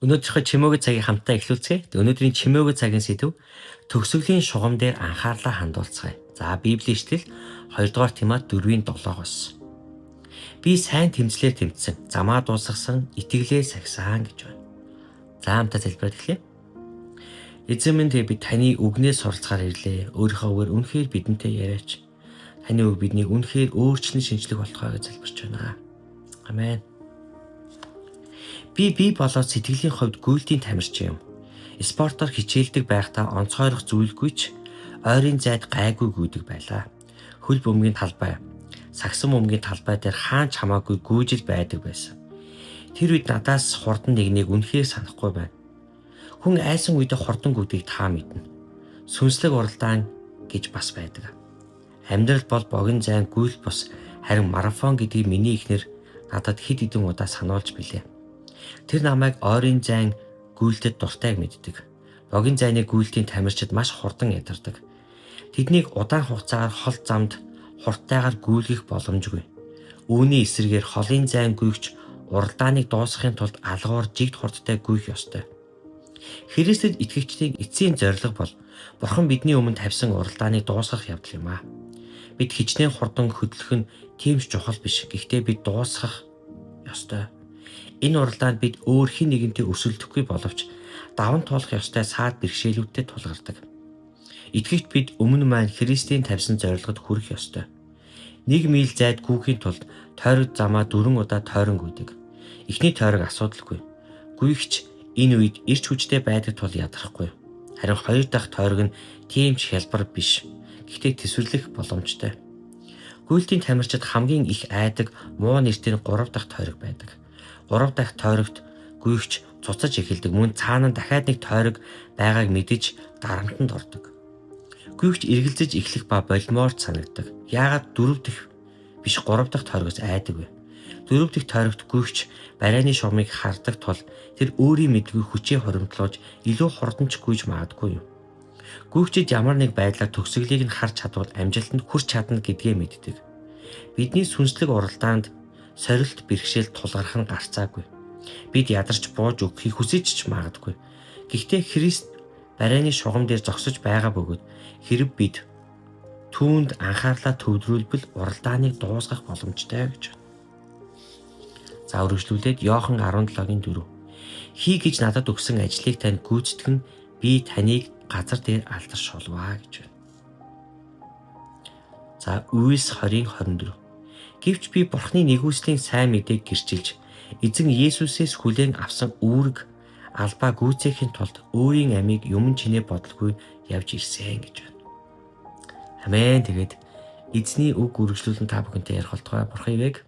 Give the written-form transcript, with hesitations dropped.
Өнөөдрийнхөө чимээгүй цагийг хамтдаа эхлүүлцгээе. Өнөөдрийн чимээгүй цагийн сэдэв төгсгөлийн шугам дээр анхаарлаа хандуулцгаая. За Библийн ишлэл 2 дугаар Тимот 4:7-оос. Би сайн тэмцлэр тэмцсэн, замаа дуусгасан, итгэлээ сахисан гэж байна. За хамтдаа залбираад эхлэе. Эзэн минь би таны үгнээс суралцахаар ирлээ. Өөрийнхөө үгээр үнэхээр бидэнтэй яриач. Таны үг биднийг үнэхээр өөрчлөн шинжлэх болохоо гэж залбирч байна. Амен. Би болоод сэтгэлийн хувьд гүйлтийн тамирч юм. Спортоор хичээлдэг байхдаа онцгойрох зүйлгүй ч ойрын зайд гайгүй гүйдэг байлаа. Хөл бөмбөгийн талбай, сагсан бөмбөгийн талбай дээр хаач хамаагүй гүйжил байдаг байсан. Тэр үед надаас хурдан нэгнийг үнэхээр санахгүй байна. Хүн айсан үедээ хурдан гүйдгийг та мэднэ. Сүнслэг уралдаан гэж бас байдаг. Амьдрал бол богино зайн гүйлт бус, харин марафон гэдгийг миний эхнэр надад хэд хэдэн удаа сануулж билээ. Тэр намайг ойрын зайн гүйлтэд дуртайг мэддэг. Богино зайны гүйлтийн тамирчид маш хурдан ядардаг. Тэднийг удаан хугацаагаар хол замд хурдтайгаар гүйлгэх боломжгүй. Үүний эсрэгээр холын зайн гүйгч уралдааныг дуусгахын тулд алгуур жигд хурдтай гүйх ёстой. Христэд итгэгчдийн эцсийн зорилго бол Бурхан бидний өмнө тавьсан уралдааныг дуусгах явдал юм аа. Бид хичнээн хурдан хөдлөх нь тийм ч чухал биш. Гэхдээ бид дуусгах ёстой. Энэ уралдаанд бид өөр хэн нэгэнтэй өсөлдөхгүй боловч даван туулах ёстой саад бэрхшээлүүдтэй тулгардаг. Итгэгч бид өмнө маань Христийн тавьсан зорилгод хүрэх ёстой. 1 миль зайд гүйхийн тулд тойрог замаа 4 удаа тойрон гүйдэг. Эхний тойрог асуудалгүй. Гүйгч энэ үед эрч хүчтэй байдаг тул ядрахгүй. Харин 2 дахь тойрог нь тийм ч хялбар биш. Гэхдээ тэсвэрлэх боломжтой. Гүйлтийн тамирчид хамгийн их айдаг муу нэртэй 3 дахь тойрог байдаг. 3 дахь тойрогт гүйгч цуцаж эхэлдэг. Мөн цаана дахиад нэг тойрог байгааг мэдэж дарамтанд ордог. Гүйгч эргэлзэж эхлэх ба болимоор санагддаг. Яагаад 4 дахь биш 3 дахь тойрогоос айдаг вэ? 4 дахь тойрогт гүйгч барайны шугамыг хардаг тул тэр өөрийн мэдгүй хүчээ хоримтлуулж илүү хурданч гүйж магадгүй юм. Гүйгчид ямар нэг байдлаар төгсгөлийг нь харж чадвал амжилтанд хүрч чадна гэдгээ мэддэг. Бидний сүнслэг уралдаанд сорилт бэрхшээл тулгарх нь гарцаагүй. Бид ядарч бууж өгөхийг хүсэж ч магадгүй. Гэхдээ Христ барайны шугам дээр зогсож байгаа бөгөөд хэрэг бид түүнд анхаарлаа төвлөрүүлбэл уралдааныг дуусгах боломжтой гэж байна. За үргэлжлүүлээд Иохан 17:4. Хий гэж надад өгсөн ажлыг танд гүйцэтгэн би таныг газар дээр алдаршуулваа гэж байна. За Үлс 20:24. Гэвч би Бурхны нэгүслийн сайн мэдээг гэрчилж эзэн Есүсээс хүлээн авсан үүрэг албаа гүйцээхийн тулд өөрийн амийг юм чинээ бодлогүй явж ирсэн гэж байна. Амен. Тэгээд эзний үг үргэлжлүүлэн та бүхэнтэй ярих болтугай. Бурхан ивэг